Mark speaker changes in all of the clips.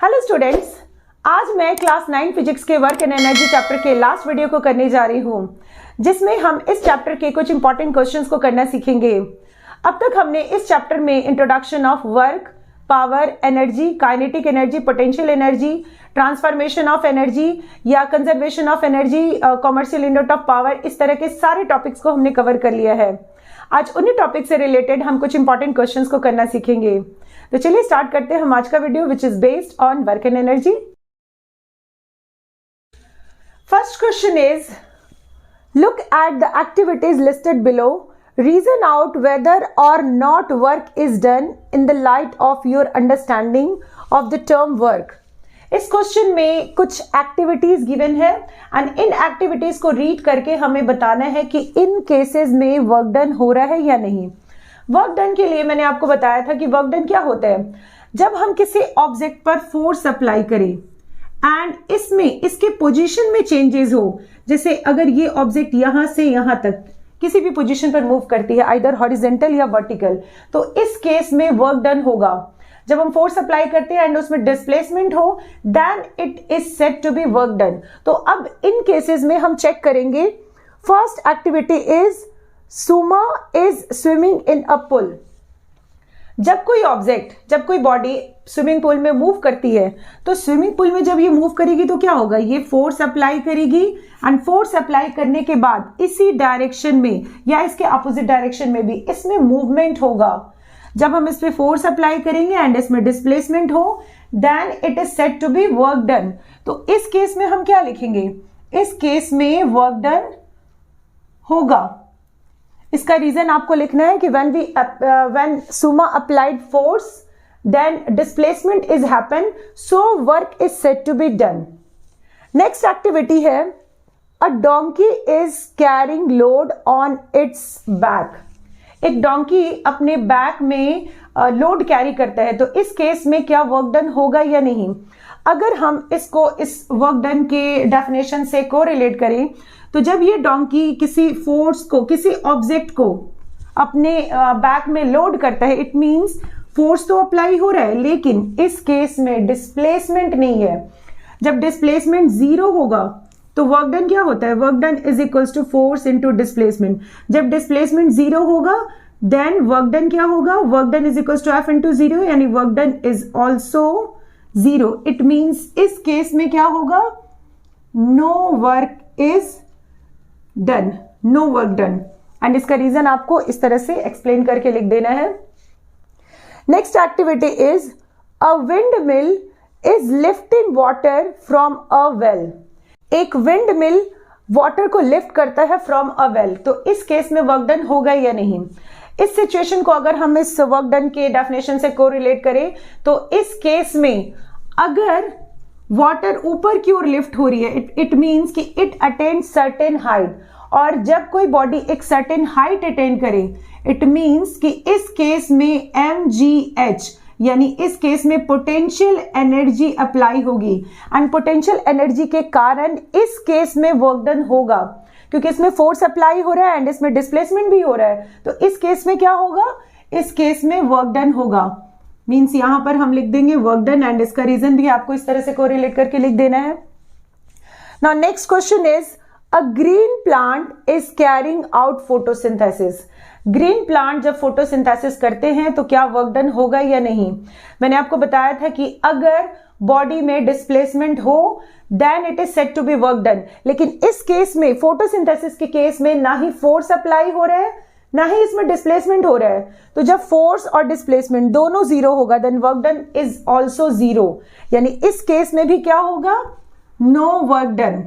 Speaker 1: Hello students, आज मैं class 9 physics के वर्क एंड एनर्जी चैप्टर के लास्ट वीडियो को करने जा रही हूं, जिसमें हम इस चैप्टर के कुछ इंपॉर्टेंट क्वेश्चंस को करना सीखेंगे। अब तक हमने इस चैप्टर में introduction of work, power, energy, kinetic energy, potential energy, transformation of energy या conservation of energy, commercial unit of power, इस तरह के सारे टॉपिक्स को हमने कवर कर लिया है। आज उन्हीं टॉपिक से रिलेटेड हम कुछ इंपॉर्टेंट क्वेश्चंस को करना सीखेंगे। तो चलिए स्टार्ट करते हैं हम आज का video, which is based on work and energy. First question is, look at the activities listed below, reason out whether or not work is done in the light of your understanding of the term work. इस question में कुछ activities given है and इन activities को read करके हमें बताना है कि इन केसेस में वर्क डन हो रहा है या नहीं। वर्क डन के लिए मैंने आपको बताया था कि वर्क डन क्या होता है, जब हम किसी ऑब्जेक्ट पर फोर्स अप्लाई करें एंड इसमें इसके पोजीशन में चेंजेस हो। जैसे अगर ये ऑब्जेक्ट यहां से यहां तक किसी भी पोजीशन पर मूव करती है, आइदर हॉरिजॉन्टल या वर्टिकल, तो इस केस में वर्क डन होगा। जब हम फोर्स अप्लाई करते हैं एंड उसमें डिस्प्लेसमेंट हो, then it is said to be work done. तो अब इन केसेस में हम चेक करेंगे। First activity is Suma is swimming in a pool. जब कोई ऑब्जेक्ट, जब कोई बॉडी स्विमिंग पूल में मूव करती है, तो स्विमिंग पूल में जब ये मूव करेगी तो क्या होगा, ये फोर्स अप्लाई करेगी एंड फोर्स अप्लाई करने के बाद इसी डायरेक्शन में या इसके अपोजिट डायरेक्शन में भी इसमें मूवमेंट होगा। जब हम इस पे फोर्स अप्लाई करेंगे एंड इसमें डिस्प्लेसमेंट हो, then it is said to be work done. तो इस केस में हम क्या लिखेंगे, इस केस में वर्क डन होगा। इसका रीजन आपको लिखना है कि when Suma applied force, then displacement is happen, so work is said to be done. Next activity है, a donkey is carrying load on its back. एक डोंकी अपने बैक में लोड कैरी करता है, तो इस केस में क्या वर्क डन होगा या नहीं। अगर हम इसको इस वर्क डन के डेफिनेशन से कोरिलेट करें, तो जब ये डोंकी किसी फोर्स को, किसी ऑब्जेक्ट को अपने बैक में लोड करता है, इट मींस फोर्स तो अप्लाई हो रहा है, लेकिन इस केस में डिस्प्लेसमेंट नहीं है। जब डिस्प्लेसमेंट जीरो होगा तो वर्क डन क्या होता है, work done is equals to force into displacement. जब डिस्प्लेसमेंट जीरो होगा देन वर्क डन क्या होगा, work done is equals to F into zero, यानी work done is also zero. It means इस केस में क्या होगा, no work is done, no work done. And इसका रीजन आपको इस तरह से एक्सप्लेन करके लिख देना है। Next activity is, a windmill is lifting water from a well. एक विंड मिल वाटर को लिफ्ट करता है फ्रॉम अ वेल, तो इस केस में वर्क डन होगा या नहीं। इस सिचुएशन को अगर हम इस वर्क डन के डेफिनेशन से कोरिलेट करें, तो इस केस में अगर वाटर ऊपर की ओर लिफ्ट हो रही है, इट मींस कि इट अटेंड सर्टेन हाइट, और जब कोई बॉडी एक सर्टेन हाइट अटेंड करे, इट मींस कि इस केस में mgh, यानी इस केस में पोटेंशियल एनर्जी अप्लाई होगी एंड पोटेंशियल एनर्जी के कारण इस केस में वर्क डन होगा, क्योंकि इसमें फोर्स अप्लाई हो रहा है एंड इसमें डिस्प्लेसमेंट भी हो रहा है। तो इस केस में क्या होगा, इस केस में वर्क डन होगा। मींस यहां पर हम लिख देंगे वर्क डन एंड इसका रीजन भी आपको इस तरह से कोरिलेट करके लिख देना है। Now next question is, a green plant is carrying out photosynthesis. Green plant जब फोटोसिंथेसिस करते हैं तो क्या वर्क डन होगा या नहीं। मैंने आपको बताया था कि अगर बॉडी में डिस्प्लेसमेंट हो then it is said to be work done, लेकिन इस केस में, फोटोसिंथेसिस के केस में, ना ही फोर्स अप्लाई हो रहा है ना ही इसमें डिस्प्लेसमेंट हो रहा है। तो जब फोर्स और डिस्प्लेसमेंट दोनों जीरो होगा then work done is also zero, यानी इस केस में भी क्या होगा, नो वर्क डन।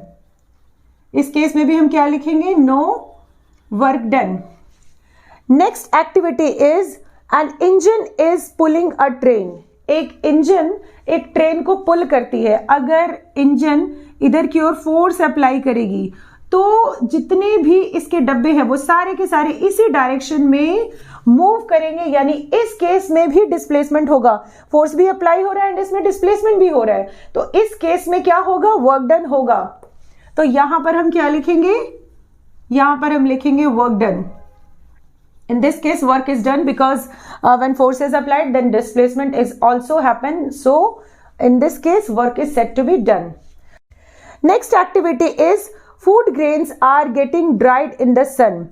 Speaker 1: इस केस में भी हम क्या लिखेंगे, no work done. Next activity is, an engine is pulling a train. एक इंजन एक ट्रेन को पुल करती है। अगर इंजन इधर की ओर फोर्स अप्लाई करेगी तो जितने भी इसके डब्बे हैं वो सारे के सारे इसी डायरेक्शन में मूव करेंगे, यानी इस केस में भी डिस्प्लेसमेंट होगा। फोर्स भी अप्लाई हो रहा है एंड इसमें डिस्प्लेसमेंट भी हो रहा है, तो इस केस में क्या होगा, वर्क डन होगा। तो यहां पर हम क्या लिखेंगे, यहां पर हम लिखेंगे work done. In this case, work is done because when force is applied, then displacement is also happen. So In this case, work is said to be done. Next activity is food grains are getting dried in the sun.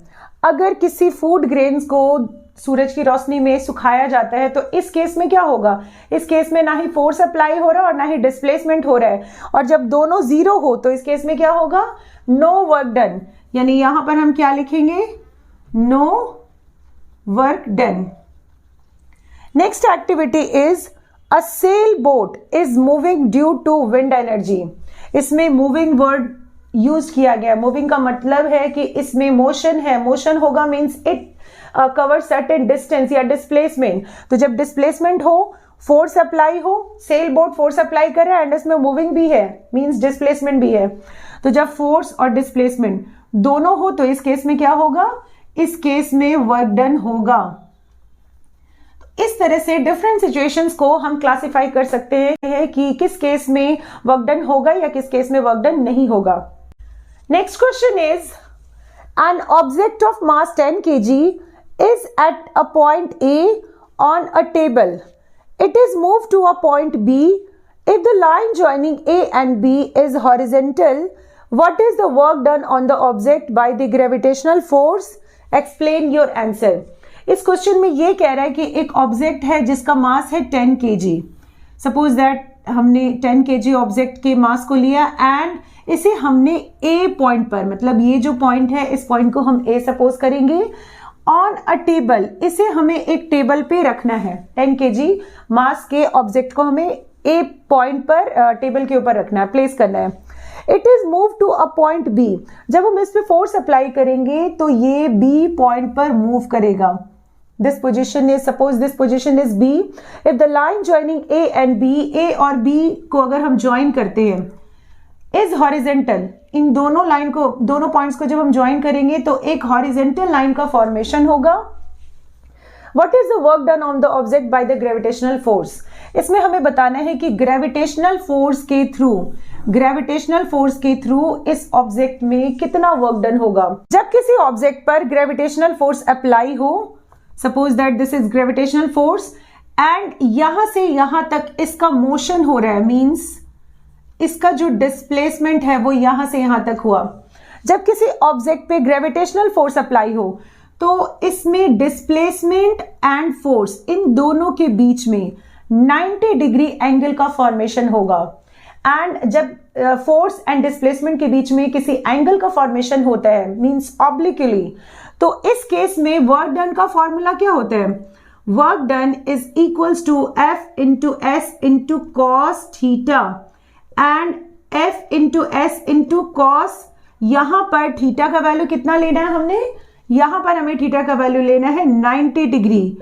Speaker 1: अगर किसी food grains को सूरज की रोशनी में सुखाया जाता है तो इस केस में क्या होगा? इस केस में ना ही फोर्स अप्लाई हो रहा है और ना ही डिस्प्लेसमेंट हो रहा है, और जब दोनों जीरो हो तो इस केस में क्या होगा? नो वर्क डन, यानी यहां पर हम क्या लिखेंगे? No work done. Next activity is a sail boat is moving due to wind energy. इसमें मूविंग वर्ड यूज किया गया. मूविंग का मतलब है कि इसमें मोशन है. मोशन होगा means it cover certain distance या डिस्प्लेसमेंट. तो जब डिस्प्लेसमेंट हो, फोर्स अप्लाई हो, सेल बोट फोर्स अप्लाई कर रहा है एंड इसमें मूविंग भी है मीन्स डिस्प्लेसमेंट भी है. तो जब फोर्स और डिस्प्लेसमेंट दोनों हो तो इस केस में क्या होगा? इस केस में वर्क डन होगा. इस तरह से डिफरेंट सिचुएशंस को हम क्लासिफाई कर सकते हैं कि किस केस में वर्क डन होगा या किस केस में वर्क डन नहीं होगा. Next question is an object of mass 10 kg is at a point A on a table. It is moved to a point B. If the line joining A and B is horizontal, what is the work done on the object by the gravitational force? Explain your answer. इस question में ये कह रहा है कि एक object है जिसका मास है 10 kg. सपोज दैट हमने 10 kg ऑब्जेक्ट के मास को लिया एंड इसे हमने A पॉइंट पर, मतलब ये जो पॉइंट है इस पॉइंट को हम A सपोज करेंगे, ऑन अ टेबल, इसे हमें एक टेबल पे रखना है. 10 kg मास के ऑब्जेक्ट को हमें ए पॉइंट पर टेबल के ऊपर रखना है, प्लेस करना है. It is move to a point B. जब हम इस पे फोर्स अप्लाई करेंगे तो ये बी पॉइंट पर मूव करेगा. This position is, suppose this position is B. If the line joining A and B, A और बी को अगर हम ज्वाइन करते हैं, इज हॉरिजेंटल, इन दोनों लाइन को, दोनों पॉइंट्स को जब हम ज्वाइन करेंगे तो एक हॉरिजेंटल लाइन का फॉर्मेशन होगा. What is the work done on the object by the gravitational force? इसमें हमें बताना है कि ग्रेविटेशनल फोर्स के थ्रू इस ऑब्जेक्ट में कितना वर्क डन होगा. जब किसी ऑब्जेक्ट पर ग्रेविटेशनल फोर्स अप्लाई हो, suppose that this is gravitational force and यहां से यहां तक इसका मोशन हो रहा है, मीन्स इसका जो डिस्प्लेसमेंट है वो यहां से यहां तक हुआ. जब किसी ऑब्जेक्ट पे ग्रेविटेशनल फोर्स अप्लाई हो तो इसमें डिस्प्लेसमेंट एंड फोर्स, इन दोनों के बीच में 90 डिग्री एंगल का फॉर्मेशन होगा. एंड जब फोर्स एंड डिस्प्लेसमेंट के बीच में किसी एंगल का फॉर्मेशन होता है मींस ऑब्लिकली, तो इस केस में वर्क डन का फॉर्मूला क्या होता है? Work done is equals to F into S into cos theta and F into S into cos. यहां पर थीटा का वैल्यू कितना लेना है हमने? यहां पर हमें थीटा का वैल्यू लेना है 90 डिग्री.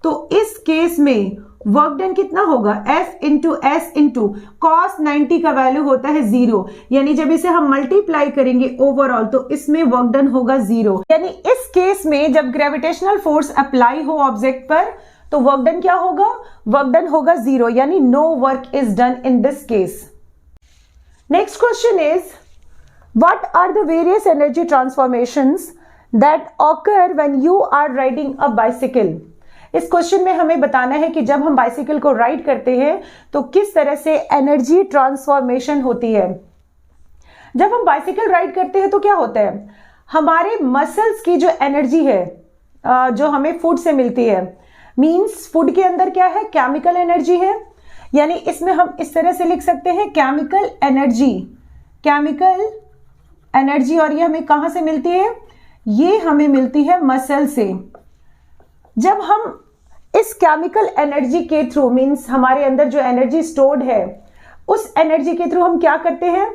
Speaker 1: तो इस केस में वर्क डन कितना होगा? F into S into cos 90 का वैल्यू होता है 0, यानी जब इसे हम मल्टीप्लाई करेंगे ओवरऑल तो इसमें वर्क डन होगा 0. यानी इस केस में जब ग्रेविटेशनल फोर्स अप्लाई हो ऑब्जेक्ट पर तो वर्क डन क्या होगा? वर्क डन होगा 0, यानी no work is done in this case. Next question is, what are the various energy transformations that occur when you are riding a bicycle? इस question में हमें बताना है कि जब हम बाइसिकल को राइड करते हैं तो किस तरह से एनर्जी ट्रांसफॉर्मेशन होती है. जब हम बाइसिकल राइड करते हैं तो क्या होता है? हमारे मसल्स की जो एनर्जी है जो हमें फूड से मिलती है, मीन्स फूड के अंदर क्या है? केमिकल एनर्जी है. यानी इसमें हम इस तरह से लिख सकते हैं केमिकल एनर्जी, और ये हमें कहां से मिलती है? ये हमें मिलती है मसल से. जब हम इस केमिकल एनर्जी के थ्रू, मींस हमारे अंदर जो एनर्जी स्टोर्ड है उस एनर्जी के थ्रू हम क्या करते हैं?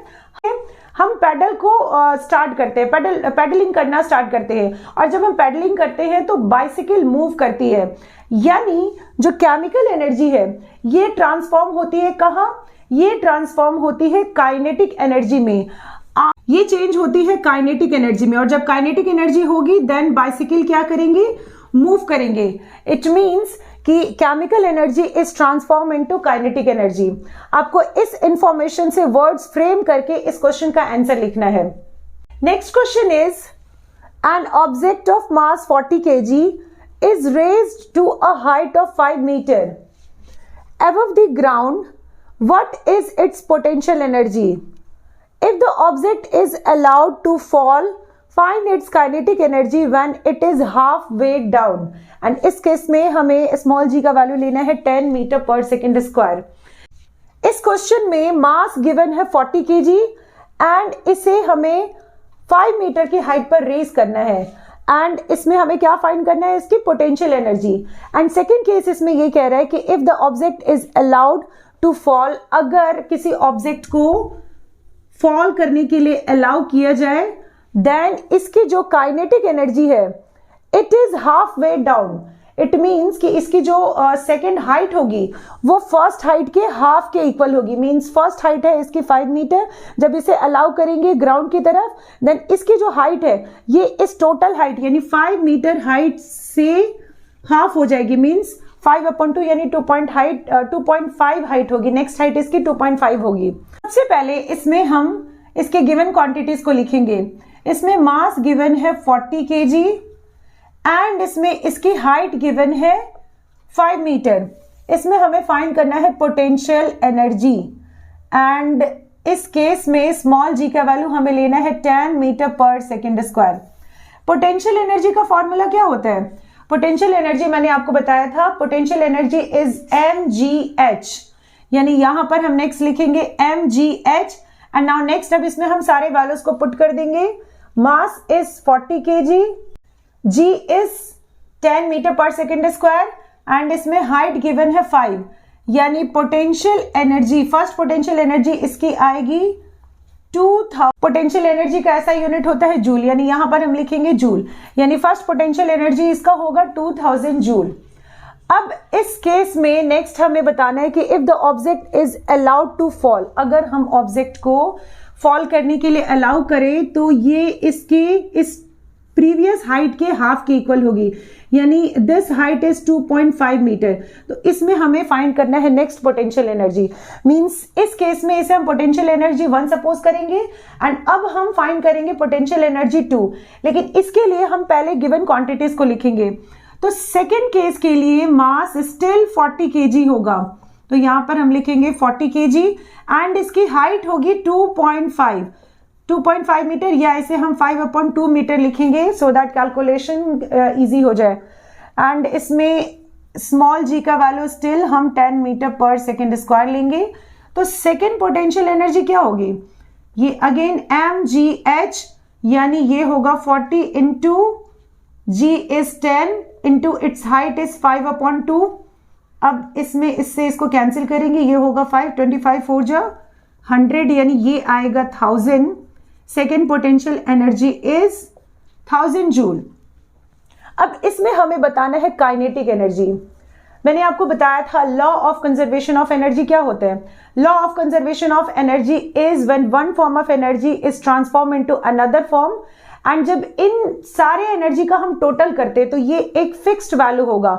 Speaker 1: हम पैडल को स्टार्ट करते हैं, पैडलिंग करना स्टार्ट करते हैं, और जब हम पैडलिंग करते हैं तो बाइसिकल मूव करती है. यानी जो केमिकल एनर्जी है ये ट्रांसफॉर्म होती है कहां? ये ट्रांसफॉर्म होती है काइनेटिक एनर्जी में. ये चेंज होती है काइनेटिक एनर्जी में, और जब काइनेटिक एनर्जी होगी देन बाइसिकल क्या करेंगे? मूव करेंगे. इट मीन्स कि chemical energy is transform into kinetic energy. आपको इस इंफॉर्मेशन से वर्ड्स फ्रेम करके इस क्वेश्चन का आंसर लिखना है. Next question is, an object of mass 40 kg is raised to a height of 5 meters above the ground. what is its potential energy? If the object is allowed to fall, find its kinetic energy when it is half weighed down. And इस case में हमें small g का value लेना है 10 metre per second square. इस question में mass given है 40 kg and इसे हमें 5 मीटर की हाइट पर रेज करना है एंड इसमें हमें क्या फाइंड करना है, इसकी potential energy. And second case इसमें ये कह रहा है कि if the object is allowed to fall, अगर किसी ऑब्जेक्ट को फॉल करने के लिए अलाउ किया जाए, देन इसकी जो काइनेटिक एनर्जी है it is half way down. It means कि इसकी जो सेकेंड हाइट होगी वो फर्स्ट हाइट के हाफ के इक्वल होगी। मीन्स फर्स्ट हाइट है इसकी 5 मीटर, जब इसे अलाउ करेंगे ग्राउंड की तरफ, देन इसकी जो हाइट है ये इस टोटल हाइट यानी 5 मीटर हाइट से हाफ हो जाएगी। मीन्स 5/2 यानी 2.5 हाइट होगी। नेक्स्ट हाइट इसकी 2.5 होगी। सबसे पहले इसमें हम इसके गिवन क्वांटिटीज को लिखेंगे। इसमें मास गिवन है 40 kg एंड इसमें इसकी हाइट गिवन है 5 मीटर। इसमें हमें फाइंड करना है पोटेंशियल एनर्जी एंड इस केस में स्मॉल g का वैल्यू हमें लेना है 10 metre per second square. Potential energy का फॉर्मूला क्या होता है? पोटेंशियल एनर्जी मैंने आपको बताया था, पोटेंशियल एनर्जी इज mgh, यानी यहां पर हम नेक्स्ट लिखेंगे mgh एंड नाउ नेक्स्ट अब इसमें हम सारे वैल्यूज को पुट कर देंगे। Mass is 40 kg, g is 10 metre per second square and इसमें हाइट गिवन है 5, यानी potential energy, first potential energy इसकी आएगी 2000। पोटेंशियल एनर्जी का ऐसा यूनिट होता है जूल, यानी यहां पर हम लिखेंगे जूल, यानी फर्स्ट पोटेंशियल एनर्जी इसका होगा 2000 जूल। अब इस केस में नेक्स्ट हमें बताना है कि if the object is allowed to fall, अगर हम ऑब्जेक्ट को फॉल करने के लिए अलाउ करें तो ये इसकी इस प्रीवियस हाइट के हाफ के इक्वल होगी, यानी दिस हाइट इज 2.5 मीटर। तो इसमें हमें फाइंड करना है नेक्स्ट पोटेंशियल एनर्जी। मींस इस केस में इसे हम पोटेंशियल एनर्जी 1 सपोज करेंगे एंड अब हम फाइंड करेंगे पोटेंशियल एनर्जी 2, लेकिन इसके लिए हम पहले गिवन क्वांटिटीज को लिखेंगे। तो सेकेंड केस के लिए मास स्टिल 40 kg होगा, तो यहां पर हम लिखेंगे 40 kg एंड इसकी हाइट होगी 2.5 मीटर, या इसे हम 5/2 मीटर लिखेंगे सो दैट कैलकुलेशन इजी हो जाए। एंड इसमें स्मॉल g का वैल्यू स्टिल हम 10 मीटर पर सेकेंड स्क्वायर लेंगे। तो सेकेंड पोटेंशियल एनर्जी क्या होगी? ये अगेन mgh, यानी ये होगा 40 into g is 10 into its height is 5/2। अब इसमें इससे इसको कैंसिल करेंगे, ये होगा 5, 25 4 जा 100, यानी ये आएगा 1000। Second potential energy is 1000 joule. अब इसमें हमें बताना है काइनेटिक एनर्जी। मैंने आपको बताया था law of conservation of energy क्या होता है। Law of conservation of energy is when one form of energy is transform into another form and जब इन सारे एनर्जी का हम टोटल करते हैं तो ये एक फिक्स्ड वैल्यू होगा।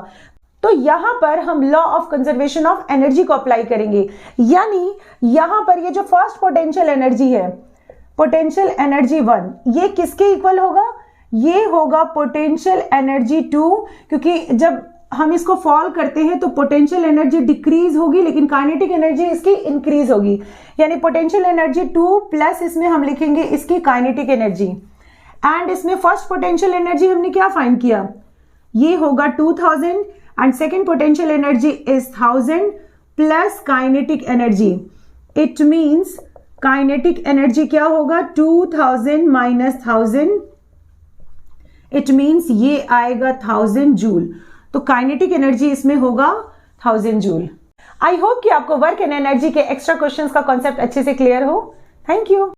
Speaker 1: तो यहां पर हम law of conservation of energy को अप्लाई करेंगे, यानी यहां पर ये जो फर्स्ट पोटेंशियल एनर्जी है, पोटेंशियल एनर्जी 1, ये किसके इक्वल होगा? ये होगा पोटेंशियल एनर्जी 2, क्योंकि जब हम इसको फॉल करते हैं तो पोटेंशियल एनर्जी डिक्रीज होगी लेकिन काइनेटिक एनर्जी इसकी इंक्रीज होगी, यानी पोटेंशियल एनर्जी 2 प्लस इसमें हम लिखेंगे इसकी काइनेटिक एनर्जी। एंड इसमें फर्स्ट पोटेंशियल एनर्जी हमने क्या फाइंड किया? ये होगा 2000 and second potential energy is 1000 plus kinetic energy. It means kinetic energy क्या होगा? 2000 माइनस 1000, इट मीन्स ये आएगा 1000 जूल। तो काइनेटिक एनर्जी इसमें होगा 1000 जूल। आई होप कि आपको वर्क एंड एनर्जी के एक्स्ट्रा क्वेश्चंस का कॉन्सेप्ट अच्छे से क्लियर हो। Thank you.